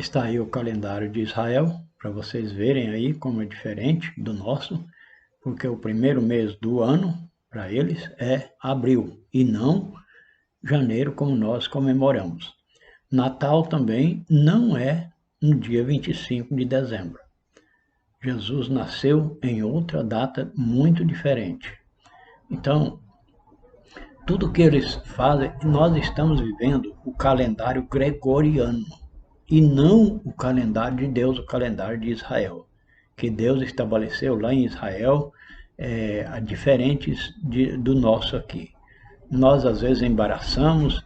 Está aí o calendário de Israel, para vocês verem aí como é diferente do nosso, porque o primeiro mês do ano, para eles, é abril, e não janeiro, como nós comemoramos. Natal também não é no dia 25 de dezembro. Jesus nasceu em outra data muito diferente. Então, tudo que eles fazem, nós estamos vivendo o calendário gregoriano e não o calendário de Deus, o calendário de Israel, que Deus estabeleceu lá em Israel, diferentes do nosso aqui. Nós às vezes embaraçamos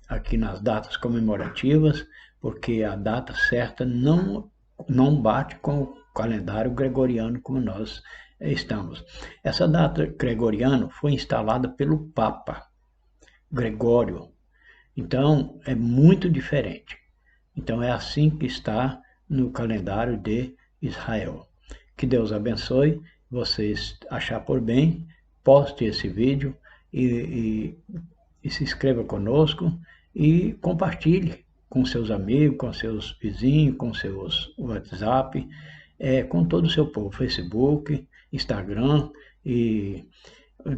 aqui nas datas comemorativas, porque a data certa não bate com o calendário gregoriano como nós estamos. Essa data gregoriana foi instalada pelo Papa Gregório, então é muito diferente. Então é assim que está no calendário de Israel. Que Deus abençoe, vocês achar por bem, poste esse vídeo e se inscreva conosco e compartilhe com seus amigos, com seus vizinhos, com seus WhatsApp, com todo o seu povo, Facebook, Instagram e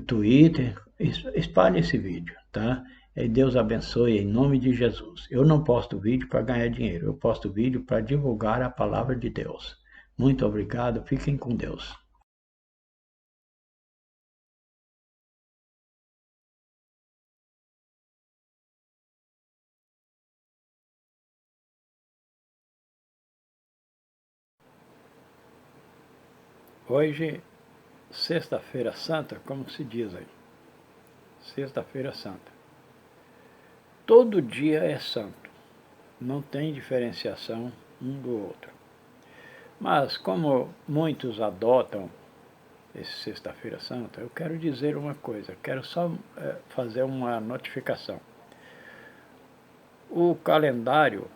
Twitter, espalhe esse vídeo, tá? Deus abençoe em nome de Jesus. Eu não posto vídeo para ganhar dinheiro, eu posto vídeo para divulgar a palavra de Deus. Muito obrigado, fiquem com Deus. Hoje, sexta-feira santa, como se diz aí? Sexta-feira santa. Todo dia é santo, não tem diferenciação um do outro. Mas como muitos adotam esse sexta-feira santa, eu quero dizer uma coisa, quero só fazer uma notificação. O calendário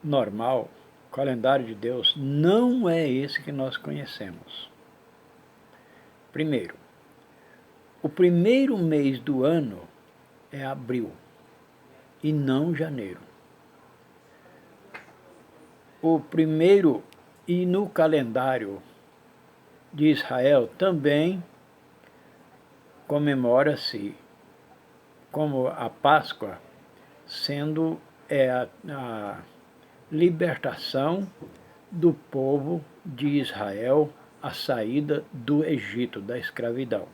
normal, o calendário de Deus, não é esse que nós conhecemos. Primeiro, o primeiro mês do ano é abril e não janeiro. O primeiro, e no calendário de Israel também comemora-se como a Páscoa, sendo a libertação do povo de Israel, a saída do Egito, da escravidão.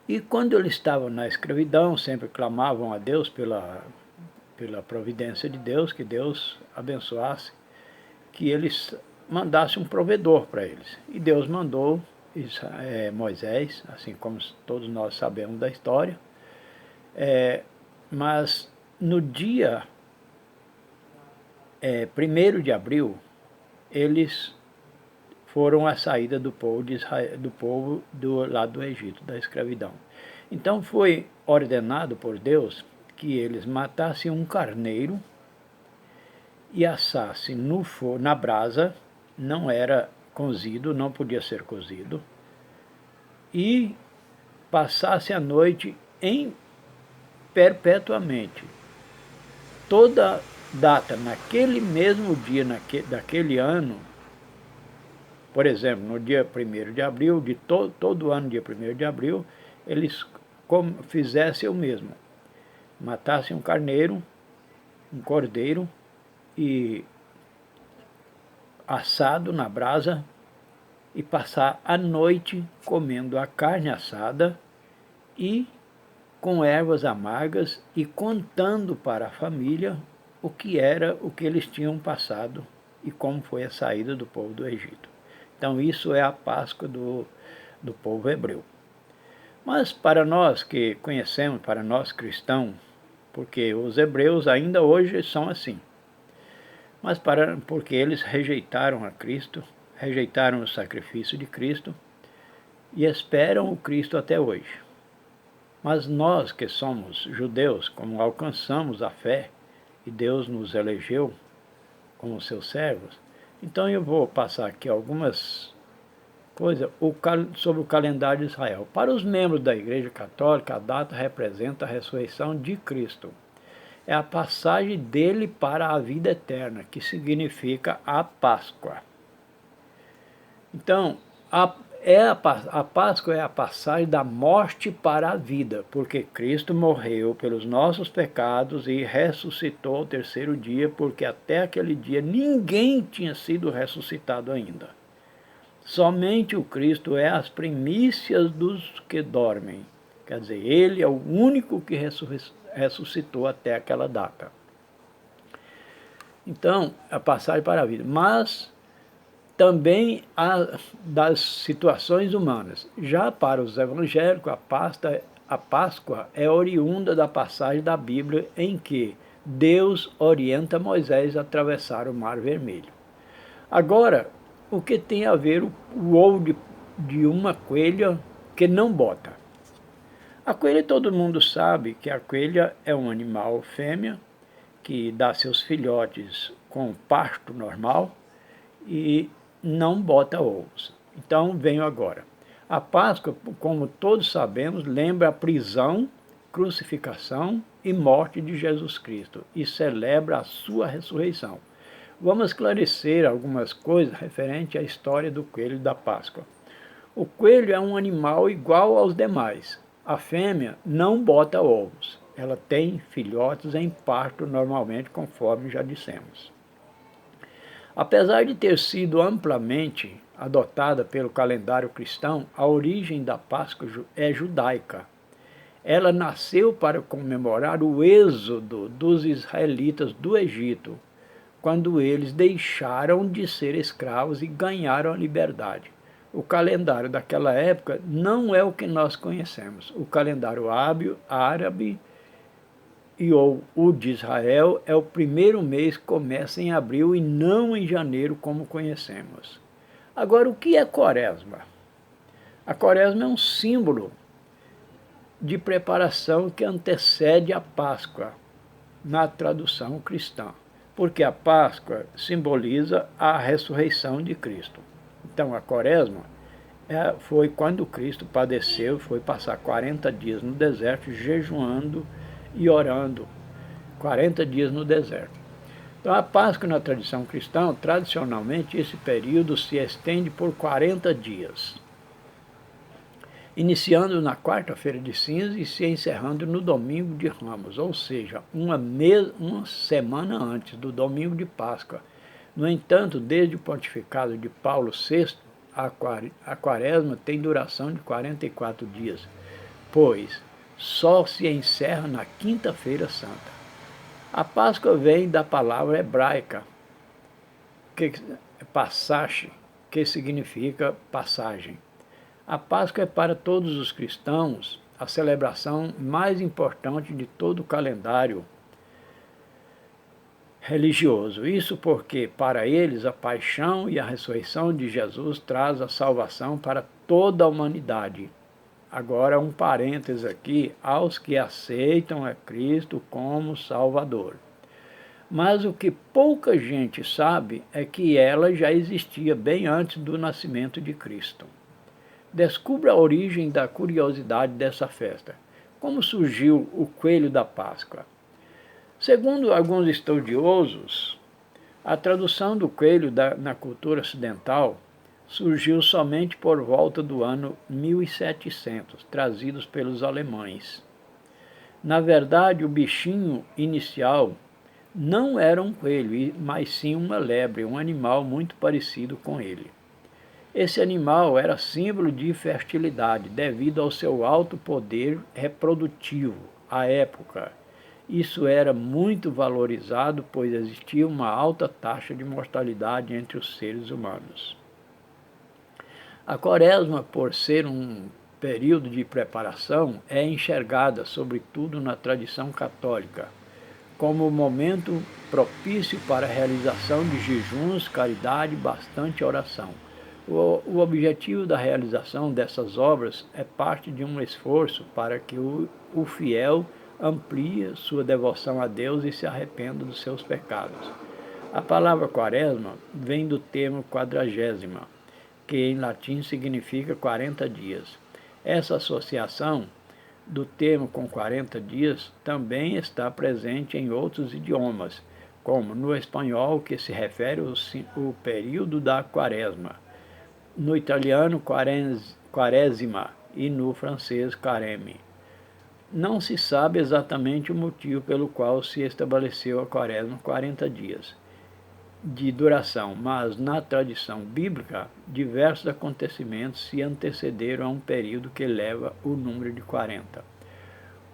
E quando eles estavam na escravidão, sempre clamavam a Deus pela providência de Deus, que Deus abençoasse, que eles mandassem um provedor para eles. E Deus mandou Moisés, assim como todos nós sabemos da história, mas no dia 1º de abril, eles foram a saída do povo de Israel, lá do Egito, da escravidão. Então foi ordenado por Deus que eles matassem um carneiro e assassem na brasa, não era cozido, não podia ser cozido, e passasse a noite perpetuamente. Toda data, naquele mesmo dia, daquele ano, por exemplo, no dia 1º de abril, de todo ano, dia 1º de abril, eles fizessem o mesmo. Matassem um carneiro, um cordeiro, e assado na brasa, e passar a noite comendo a carne assada e com ervas amargas e contando para a família o que eles tinham passado e como foi a saída do povo do Egito. Então isso é a Páscoa do povo hebreu. Mas para nós que conhecemos, para nós cristãos, porque os hebreus ainda hoje são assim, mas porque eles rejeitaram a Cristo, rejeitaram o sacrifício de Cristo e esperam o Cristo até hoje. Mas nós que somos judeus, como alcançamos a fé e Deus nos elegeu como seus servos, então eu vou passar aqui algumas coisas sobre o calendário de Israel. Para os membros da Igreja Católica, a data representa a ressurreição de Cristo. é a passagem dele para a vida eterna, que significa a Páscoa. Então, a Páscoa é a passagem da morte para a vida, porque Cristo morreu pelos nossos pecados e ressuscitou ao terceiro dia, porque até aquele dia ninguém tinha sido ressuscitado ainda. Somente o Cristo é as primícias dos que dormem. Quer dizer, ele é o único que ressuscitou até aquela data. Então, a passagem para a vida. Mas também das situações humanas. Já para os evangélicos, a Páscoa é oriunda da passagem da Bíblia em que Deus orienta Moisés a atravessar o Mar Vermelho. Agora, o que tem a ver o ovo de uma coelha que não bota? A coelha, todo mundo sabe que a coelha é um animal fêmea que dá seus filhotes com parto normal e não bota ovos. Então, venho agora. A Páscoa, como todos sabemos, lembra a prisão, crucificação e morte de Jesus Cristo e celebra a sua ressurreição. Vamos esclarecer algumas coisas referente à história do coelho da Páscoa. O coelho é um animal igual aos demais. A fêmea não bota ovos. Ela tem filhotes em parto normalmente, conforme já dissemos. Apesar de ter sido amplamente adotada pelo calendário cristão, a origem da Páscoa é judaica. Ela nasceu para comemorar o êxodo dos israelitas do Egito, quando eles deixaram de ser escravos e ganharam a liberdade. O calendário daquela época não é o que nós conhecemos. O calendário árabe e o de Israel é o primeiro mês que começa em abril e não em janeiro, como conhecemos. Agora, o que é Quaresma? A Quaresma é um símbolo de preparação que antecede a Páscoa, na tradução cristã, porque a Páscoa simboliza a ressurreição de Cristo. Então, a Quaresma foi quando Cristo padeceu, foi passar 40 dias no deserto, jejuando e orando, 40 dias no deserto. Então, a Páscoa na tradição cristã, tradicionalmente, esse período se estende por 40 dias, iniciando na quarta-feira de cinzas e se encerrando no domingo de Ramos, ou seja, uma semana antes do domingo de Páscoa. No entanto, desde o pontificado de Paulo VI, a Quaresma tem duração de 44 dias, pois só se encerra na quinta-feira santa. A Páscoa vem da palavra hebraica, passach, que significa passagem. A Páscoa é para todos os cristãos a celebração mais importante de todo o calendário religioso. Isso porque, para eles, a paixão e a ressurreição de Jesus traz a salvação para toda a humanidade. Agora, um parênteses aqui, aos que aceitam a Cristo como Salvador. Mas o que pouca gente sabe é que ela já existia bem antes do nascimento de Cristo. Descubra a origem da curiosidade dessa festa. Como surgiu o coelho da Páscoa? Segundo alguns estudiosos, a tradução do coelho na cultura ocidental surgiu somente por volta do ano 1700, trazidos pelos alemães. Na verdade, o bichinho inicial não era um coelho, mas sim uma lebre, um animal muito parecido com ele. Esse animal era símbolo de fertilidade, devido ao seu alto poder reprodutivo à época. Isso era muito valorizado, pois existia uma alta taxa de mortalidade entre os seres humanos. A Quaresma, por ser um período de preparação, é enxergada, sobretudo na tradição católica, como um momento propício para a realização de jejuns, caridade e bastante oração. O objetivo da realização dessas obras é parte de um esforço para que o fiel amplie sua devoção a Deus e se arrependa dos seus pecados. A palavra quaresma vem do termo quadragésima, que em latim significa 40 dias. Essa associação do termo com 40 dias também está presente em outros idiomas, como no espanhol, que se refere ao período da quaresma, no italiano, quaresima, e no francês, carême. Não se sabe exatamente o motivo pelo qual se estabeleceu a quaresma 40 dias de duração, mas na tradição bíblica, diversos acontecimentos se antecederam a um período que leva o número de 40.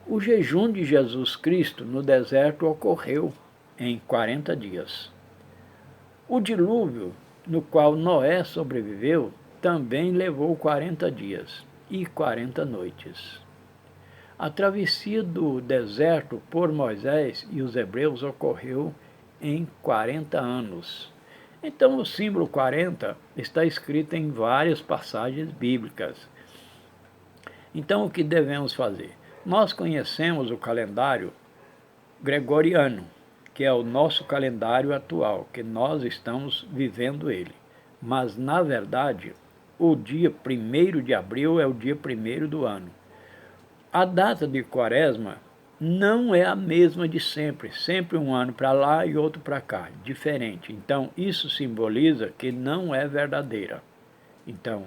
O jejum de Jesus Cristo no deserto ocorreu em 40 dias. O dilúvio, no qual Noé sobreviveu, também levou 40 dias e 40 noites. A travessia do deserto por Moisés e os hebreus ocorreu em 40 anos. Então, o símbolo 40 está escrito em várias passagens bíblicas. Então, o que devemos fazer? Nós conhecemos o calendário gregoriano, que é o nosso calendário atual, que nós estamos vivendo ele. Mas, na verdade, o dia 1º de abril é o dia 1º do ano. A data de quaresma não é a mesma de sempre, sempre um ano para lá e outro para cá, diferente. Então, isso simboliza que não é verdadeira. Então,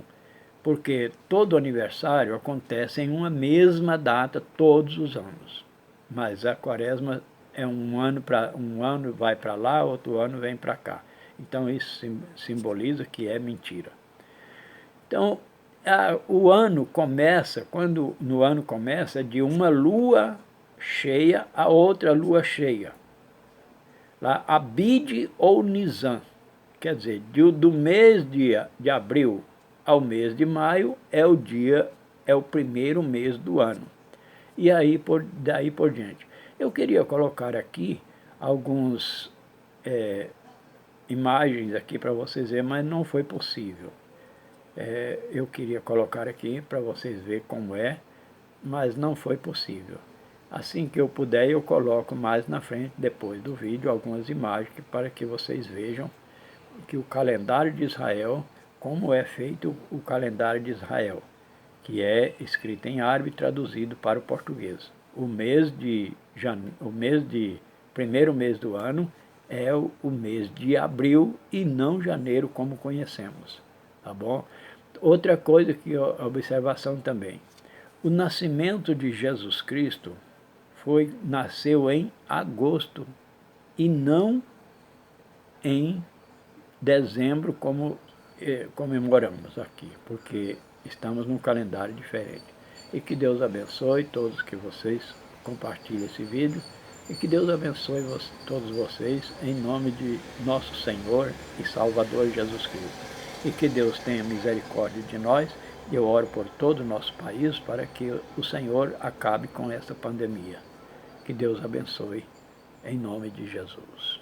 porque todo aniversário acontece em uma mesma data todos os anos. Mas a quaresma é um ano vai para lá, outro ano vem para cá. Então, isso simboliza que é mentira. Então, o ano começa, quando no ano começa, de uma lua cheia a outra lua cheia. Lá, Abide ou Nisan, quer dizer, do mês de abril ao mês de maio é o primeiro mês do ano. E aí, daí por diante. Eu queria colocar aqui algumas imagens aqui para vocês verem, mas não foi possível. Eu queria colocar aqui para vocês verem como é, mas não foi possível. Assim que eu puder, eu coloco mais na frente, depois do vídeo, algumas imagens para que vocês vejam que o calendário de Israel, como é feito o calendário de Israel, que é escrito em árabe e traduzido para o português. O primeiro mês do ano é o mês de abril e não janeiro, como conhecemos. Tá bom? Outra coisa, observação também. O nascimento de Jesus Cristo nasceu em agosto e não em dezembro, como comemoramos aqui, porque estamos num calendário diferente. E que Deus abençoe todos que vocês compartilhem esse vídeo e que Deus abençoe todos vocês em nome de nosso Senhor e Salvador Jesus Cristo. E que Deus tenha misericórdia de nós. Eu oro por todo o nosso país para que o Senhor acabe com essa pandemia. Que Deus abençoe, em nome de Jesus.